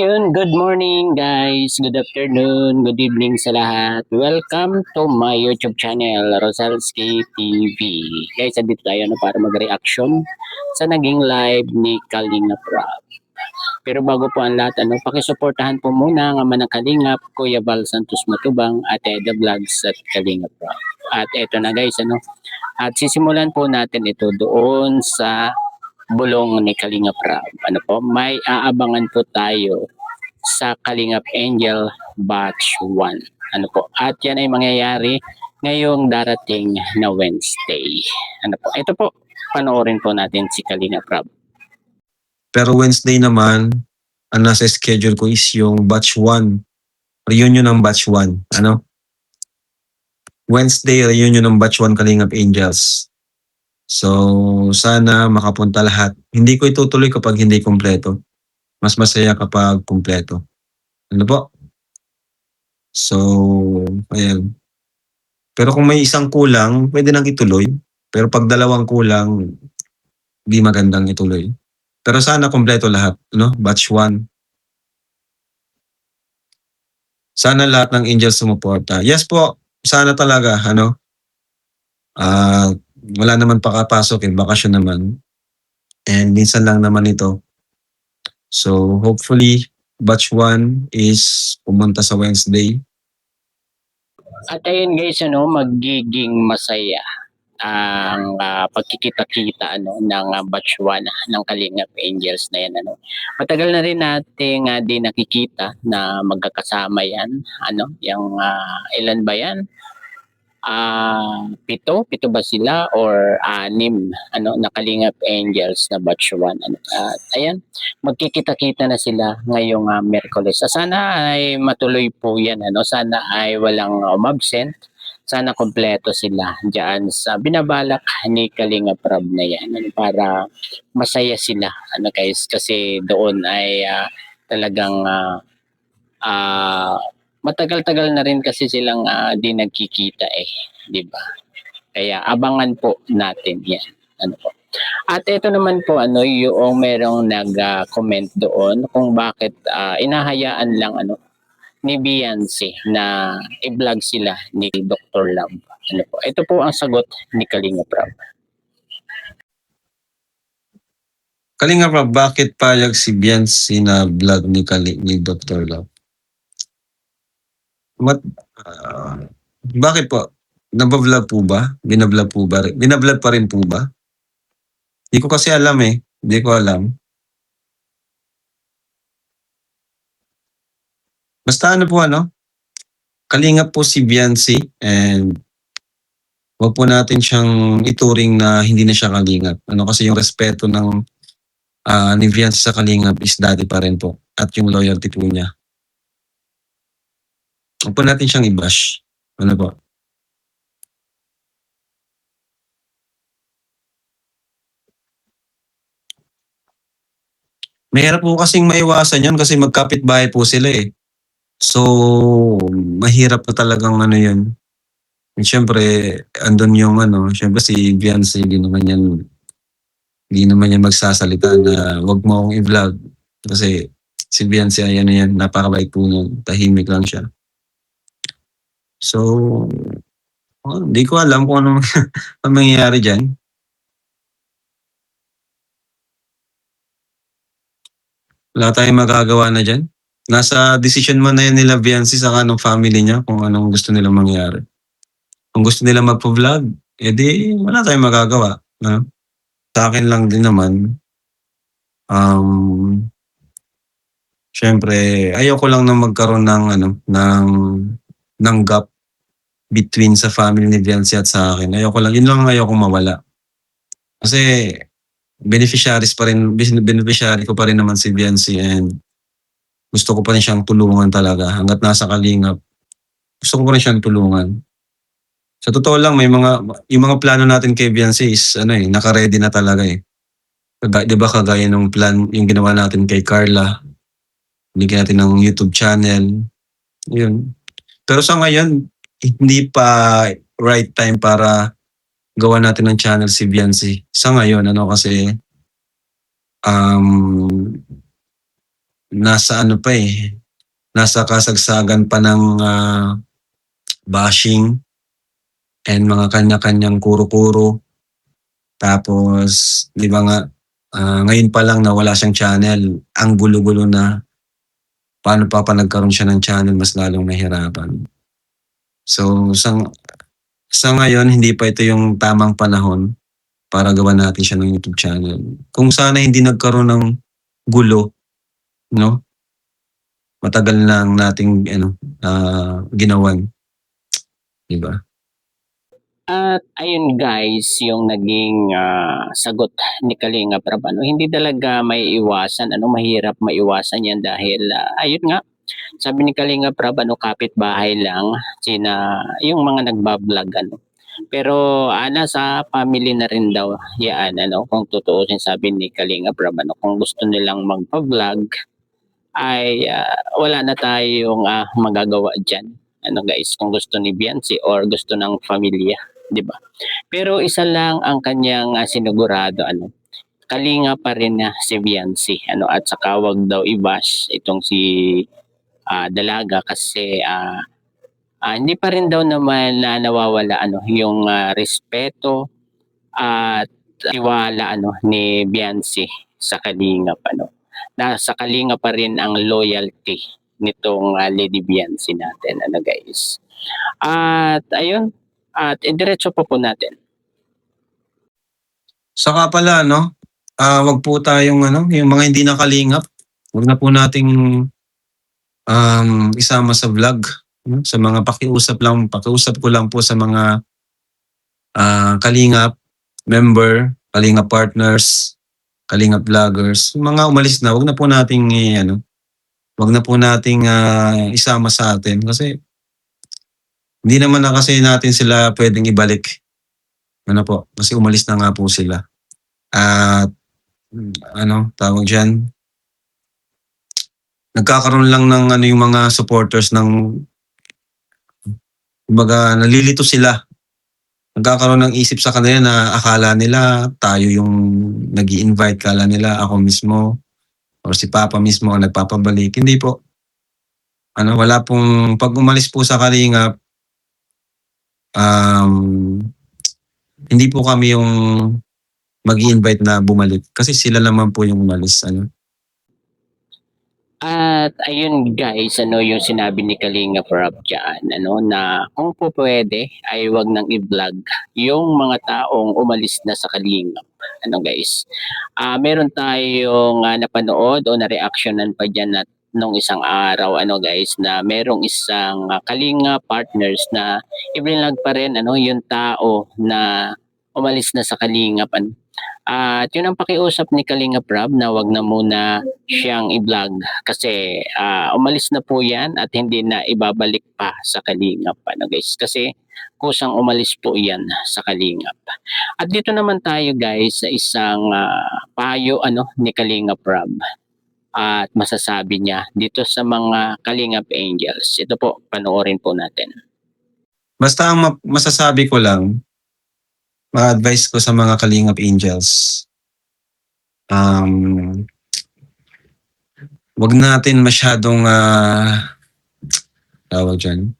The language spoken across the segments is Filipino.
Ayun, good morning guys, good afternoon, good evening sa lahat. Welcome to my YouTube channel, Rosalski TV. Guys, andito tayo para mag-reaction sa naging live ni Kalingap Rob. Pero bago po ang lahat, pakisuportahan po muna ang ama ng Kalingap, Kuya Val Santos Matubang, at Eda Vlogs at Kalingap Rob. At eto na guys, at sisimulan po natin ito doon sa bulong ni Kalingap Rob. May aabangan po tayo sa Kalingap Angel Batch 1. At yan ay mangyayari ngayong darating na Wednesday. Ito po, panoorin po natin si Kalingap Rob. Pero Wednesday naman, ang nasa schedule ko is yung Batch 1. Reunion ng Batch 1. Wednesday, reunion ng Batch 1 Kalingap Angels. So, sana makapunta lahat. Hindi ko itutuloy kapag hindi kompleto. Mas masaya kapag kompleto. So, ayan. Pero kung may isang kulang, pwede nang ituloy. Pero pag dalawang kulang, di magandang ituloy. Pero sana kompleto lahat, Batch 1. Sana lahat ng angels sumuporta. Yes po, sana talaga, wala naman pakapasok, bakasyon naman. And minsan lang naman ito. So, hopefully, Batch 1 is pumunta sa Wednesday. At ayun guys, magiging masaya ang pagkikita-kita ng Batch 1 ng Kalingap Angels na yan. Matagal na rin nating di nakikita na magkakasama yan. Yung ilan ba yan? Pito ba sila or anim na Kalingap Angels na Batch 1. At ayan, magkikita-kita na sila ngayong Miyerkules. Sana ay matuloy po yan. Sana ay walang umabsent. Sana kompleto sila diyan sa binabalak ni Kalingap Rob na yan para masaya sila guys, kasi doon ay talagang matagal-tagal na rin kasi silang di nagkikita di ba? Kaya abangan po natin 'yan. At ito naman po yung merong nag-comment doon kung bakit inahayaan lang ni Beyonce na i-vlog sila ni Dr. Love. Ito po ang sagot ni Kalingap Rob. Kalingap Rob, bakit payag si Beyonce na vlog ni Dr. Love? Bakit po? Nabablog po ba? Binablog po ba? Binablog pa rin po ba? Hindi ko kasi alam Hindi ko alam. Basta po Kalingap po si Beyonce and wag po natin siyang ituring na hindi na siya kalingap. Kasi yung respeto ng ni Beyonce sa kalingap is dati pa rin po. At yung loyalty po niya. Huwag po natin siyang i-bash. Po? Mahirap po kasing maiwasan yun kasi magkapit-bahay po sila So, mahirap na talagang yun. And syempre, andun yung syempre si Beyonce, hindi naman yan magsasalita na wag mo akong i-vlog. Kasi si Beyonce, yan, napakabait po nun. Tahimik lang siya. So, hindi ko alam kung ano mangyayari dyan. Wala tayong magagawa na dyan. Nasa decision man na yan nila Beyonce sa ng family niya kung anong gusto nilang mangyari. Kung gusto nila magpo-vlog, edi wala tayong magagawa. Sa akin lang din naman, syempre, ayoko lang na magkaroon ng gap between sa family ni Beyonce at sa akin. Yun lang ayoko mawala. Kasi beneficiary ko pa rin naman si Beyonce and gusto ko pa rin siyang tulungan talaga. Hanggat nasa kalingap, gusto ko pa rin siyang tulungan. Sa totoo lang, yung mga plano natin kay Beyonce is naka-ready na talaga Diba kagaya ng plan, yung ginawa natin kay Carla, bigyan natin ng YouTube channel. Yun. Pero sa ngayon, hindi pa right time para gawa natin ng channel si Beyonce. Sa ngayon, kasi nasa ano pa eh, nasa kasagsagan pa ng bashing and mga kanya-kanyang kuro-kuro. Tapos, di ba nga, ngayon pa lang na wala siyang channel, ang gulo-gulo na paano pa nagkaroon siya ng channel, mas lalong nahirapan. So, sa ngayon, hindi pa ito yung tamang panahon para gawa natin siya ng YouTube channel. Kung sana hindi nagkaroon ng gulo, no? Matagal lang nating ginawan, di ba? At ayun guys, yung naging sagot ni Kalinga Prab, hindi talaga may iwasan, mahirap maiwasan yan dahil ayun nga, sabi ni Kalinga Prab, kapitbahay lang, yung mga nagbablog, Pero nasa family na rin daw yan, kung tutuusin sabi ni Kalinga Prab, kung gusto nilang magpa-vlog, ay wala na tayong magagawa dyan. Guys, kung gusto ni Biancy or gusto ng pamilya, di ba? Pero isa lang ang kanyang sinigurado, kalinga pa rin na si Biancy, at saka wag daw i-bash itong si Dalaga kasi hindi pa rin daw naman nawawala yung respeto at tiwala ni Biancy sa Kalingap, nasa Kalinga pa rin ang loyalty nitong Lady Biancy natin, guys. At ayun, at diretso po natin. Saka pala, no? Wag po tayong yung mga hindi nakalingap, wag na po nating isama sa vlog. No? Sa mga pakiusap ko lang po sa mga kalingap member, kalingap partners, kalingap vloggers, mga umalis na, wag na po nating wag na po nating isama sa atin kasi hindi naman na kasi natin sila pwedeng ibalik. Po, kasi umalis na nga po sila. At tawag dyan, nagkakaroon lang ng yung mga supporters ng, kumbaga nalilito sila. Nagkakaroon ng isip sa kanila na akala nila tayo yung nag-i-invite, kala nila ako mismo or si Papa mismo ang nagpapabalik. Hindi po. Wala pong, pag umalis po sa Kalingap, hindi po kami yung mag-i-invite na bumalik kasi sila naman po yung umalis. At ayun guys, yung sinabi ni Kalinga Prab dyan, na kung po pwede ay wag nang i-vlog yung mga taong umalis na sa Kalingap. Guys, meron tayong napanood o na-reactionan pa dyan na nung isang araw, guys, na merong isang Kalinga partners na i-vlog pa rin, yung tao na umalis na sa Kalingap. At yun ang pakiusap ni Kalinga Prab na wag na muna siyang i-vlog kasi umalis na po yan at hindi na ibabalik pa sa Kalingap, guys, kasi kusang umalis po yan sa Kalingap. At dito naman tayo guys sa isang payo ni Kalinga Prab at masasabi niya dito sa mga Kalingap Angels. Ito po, panoorin po natin. Basta ang masasabi ko lang, ma-advise ko sa mga Kalingap Angels, wag natin masyadong tawag dyan.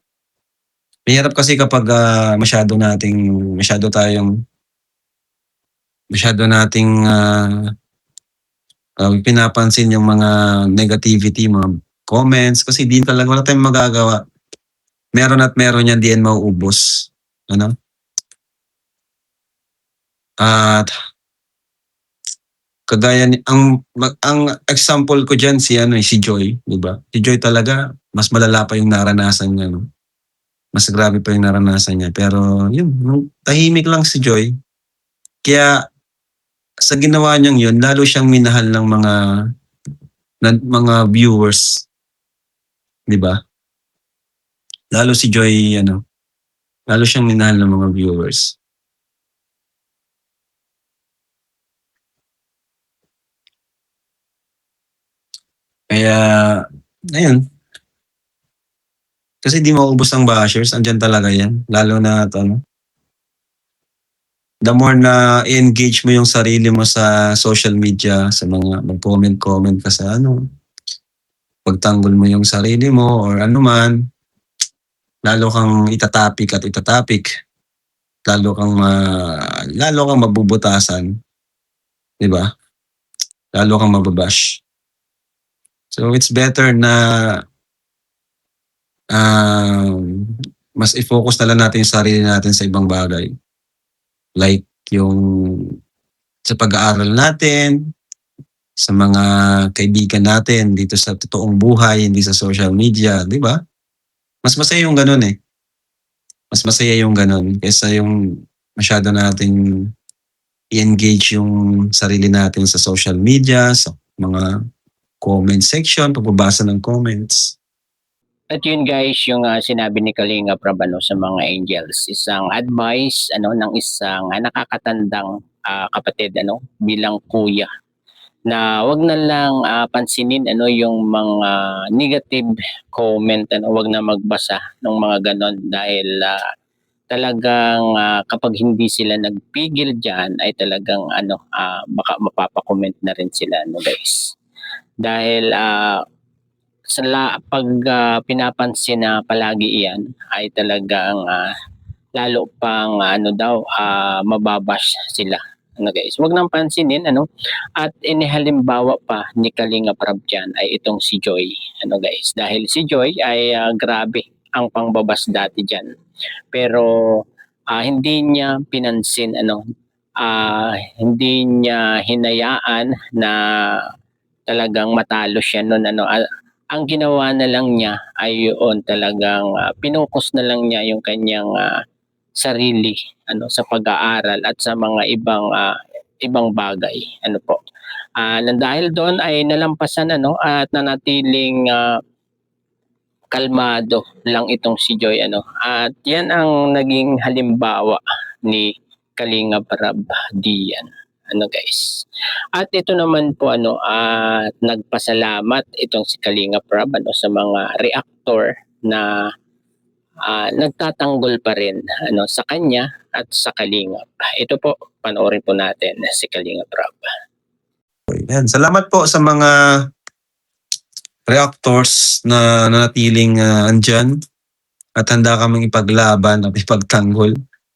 Mahirap kasi kapag masyado nating pinapansin yung mga negativity, mga comments, kasi di talaga wala tayong magagawa. Meron at meron yan, di yan mauubos. At kagaya ang example ko diyan si Joy, di ba? Si Joy talaga mas malala pa yung naranasan niya, no? Mas grabe pa yung naranasan niya. Pero yun, tahimik lang si Joy. Kaya sa ginawa niyang yun, lalo siyang minahal ng mga viewers. Di ba? Lalo si Joy, lalo siyang minahal ng mga viewers. Kaya, ayun. Kasi di maubos ang bashers, andyan talaga yan. Lalo na the more na i-engage mo yung sarili mo sa social media, sa mga mag-comment ka sa pagtanggol mo yung sarili mo or ano man, lalo kang itatapik at itatapik, lalo kang mabubutasan, 'di ba? Lalo kang mababash. So it's better na um, mas i-focus na lang natin yung sarili natin sa ibang bagay. Like yung sa pag-aaral natin, sa mga kaibigan natin dito sa totoong buhay, hindi sa social media, di ba? Mas masaya yung ganun eh. Mas masaya yung ganun kaysa yung masyado nating i-engage yung sarili natin sa social media, sa mga comment section, pagbabasa ng comments. At yun guys, yung sinabi ni Kalinga Prab sa mga angels, isang advice ng isang nakakatandang kapatid bilang kuya, na wag na lang pansinin yung mga negative comment, wag na magbasa ng mga ganon dahil talagang kapag hindi sila nagpigil diyan ay talagang baka mapapa-comment na rin sila guys. Dahil pag pinapansin na palagi iyan ay talagang lalo pang mababash sila guys. Wag nang pansinin at inihalimbawa pa ni Kalinga Prab dyan ay itong si Joy guys, dahil si Joy ay grabe ang pangbabas dati dyan, pero hindi niya pinansin hindi niya hinayaan na talagang matalo siya noon ang ginawa na lang niya ay yun talagang pinokus na lang niya yung kanyang sarili sa pag-aaral at sa mga ibang bagay po. Nang dahil doon ay nalampasan at nanatiling kalmado lang itong si Joy at yan ang naging halimbawa ni Kalinga Prab diyan guys. At ito naman po at nagpasalamat itong si Kalinga Prab sa mga reactor na nagtatanggol pa rin sa kanya at sa Kalingap. Ito po, panoorin po natin si Kalinga Prab. Yan. Salamat po sa mga reactors na nanatiling andyan at handa kaming ipaglaban at ipagtanggol.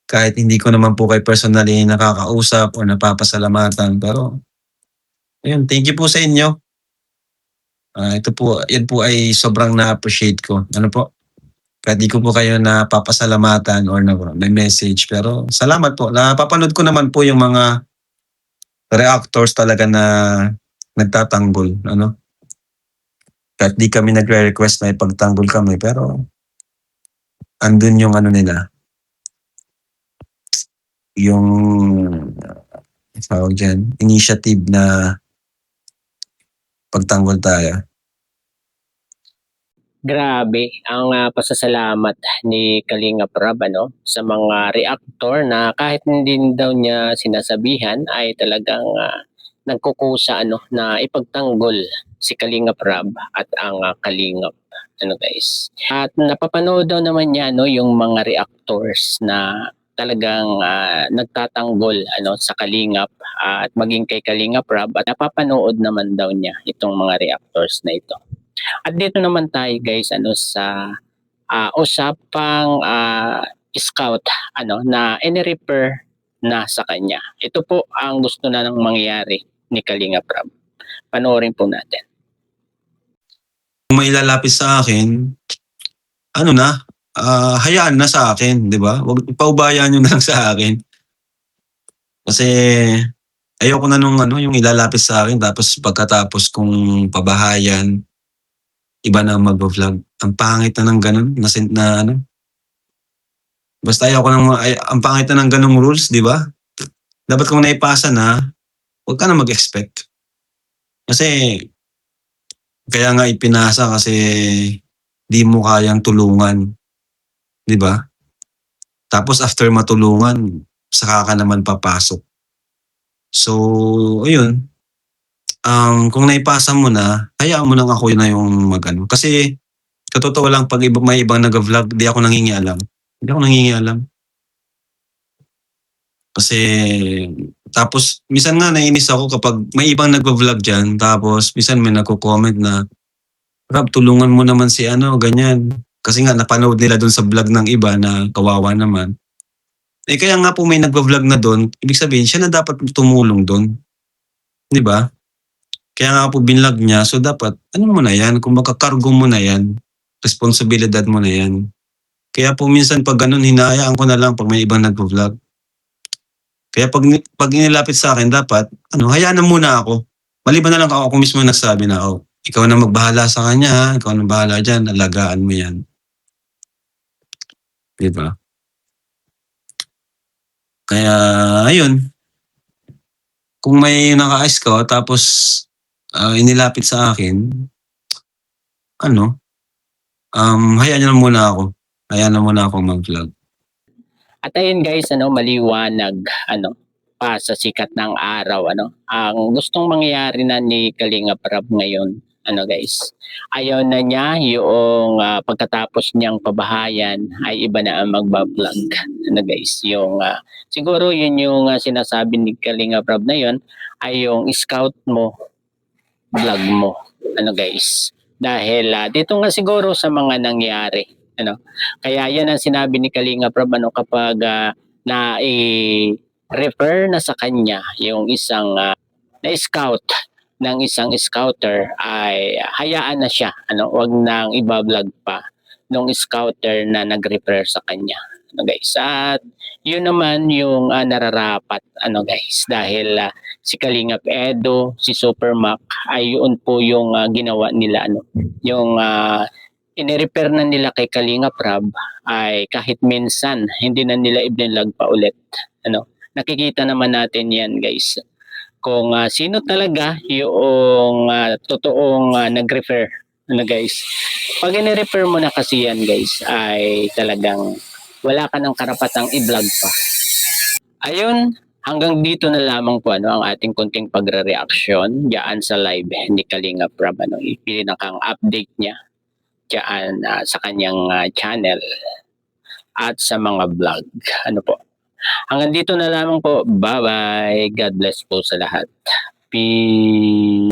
Kahit hindi ko naman po kay personally nakakausap o napapasalamatan. Pero, ayun, thank you po sa inyo. Yan po ay sobrang na-appreciate ko. Ano po? Kahit di ko po kayo napapasalamatan or may message. Pero salamat po. Napapanood ko naman po yung mga reactors talaga na nagtatanggol. Kahit di kami nagre-request na ipagtanggol kami. Pero andun yung nila. Yung tawag dyan, initiative na pagtanggol tayo. Grabe ang pasasalamat ni Kalinga Prab sa mga reactor na kahit hindi daw niya sinasabihan ay talagang nagkukusa na ipagtanggol si Kalinga Prab at ang Kalingap guys. At napapanood daw naman niya yung mga reactors na talagang nagtatanggol sa Kalingap at maging kay Kalinga Prab, at napapanood naman daw niya itong mga reactors na ito. At dito naman tayo guys sa usapang scout na ini-refer na sa kanya. Ito po ang gusto na nang mangyari ni Kalinga Prab. Panoorin po natin. Kung may lalapis sa akin, hayaan na sa akin, di ba? Huwag paubayan nyo na lang sa akin. Kasi ayoko na yung ilalapis sa akin tapos pagkatapos kong pabahayan, iba na mag-vlog. Ang pangit na ng ganun, basta ang pangit na ng ganung rules, di ba? Dapat kung naipasa na, huwag ka na mag-expect. Kasi kaya nga ipinasa kasi di mo kayang tulungan. Di ba? Tapos after matulungan, saka ka naman papasok. So, ayun. Kung naipasa mo na, hayaan mo nang ako na yung magano. Kasi, katotoo lang, pag may ibang nag-vlog, di ako nangingialam. Kasi, tapos, minsan nga nainis ako kapag may ibang nag-vlog dyan, tapos, minsan may nagko-comment na, Rab, tulungan mo naman si ano, ganyan. Kasi nga napanood nila dun sa vlog ng iba na kawawa naman. Eh kaya nga po may nagva-vlog na dun, ibig sabihin siya na dapat tumulong dun, 'di ba? Kaya nga po binlog niya, so dapat ano mo na 'yan, kumbaga kargo mo na 'yan, responsibilidad mo na 'yan. Kaya po minsan 'pag gano'n hinahayaan ko na lang 'pag may ibang nagvo-vlog. Kaya 'pag inilapit sa'kin dapat ano, hayaan na muna ako. Maliban na lang kung ako mismo nagsabi na, "Oh, ikaw na magbahala sa kanya ha, ikaw na bahala diyan, alagaan mo 'yan." 'Di ba? Kaya ayun, kung may naka-ayos ka tapos, inilapit sa akin, ano, hayaan niyo na muna ako. Hayaan na muna akong mag-vlog. At ayun guys, maliwanag, pa sa sikat ng araw, ang gustong mangyari na ni Kalingap Rab ngayon, guys, ayaw na niya yung pagkatapos niyang pabahayan ay iba na ang magba-vlog, guys, yung siguro yun yung sinasabi ni Kalingap Rab na yun ay yung scout mo, vlog mo, guys. Dahil dito nga siguro sa mga nangyari, kaya yan ang sinabi ni Kalinga Prab kapag na refer na sa kanya yung isang na-scout ng isang scouter ay hayaan na siya, wag nang iba-vlog pa nung scouter na nag-refer sa kanya. Guys, at yun naman yung nararapat, guys, dahil si Kalingap Edo, si Supermac ay yun po yung ginawa nila, yung inirepair na nila kay Kalinga Prab ay kahit minsan hindi na nila ibinlag pa ulit. Nakikita naman natin yan, guys. Kung sino talaga yung totoong nag-refer, guys. Pag inirefer mo na kasi yan, guys, ay talagang wala ka ng karapatang i-vlog pa. Ayun, hanggang dito na lamang po ang ating konting pagre-reaction diyan sa live ni Kalinga Prab. Ipinakang update niya diyan sa kanyang channel at sa mga vlog. Po. Hanggang dito na lamang po. Bye-bye. God bless po sa lahat. Peace.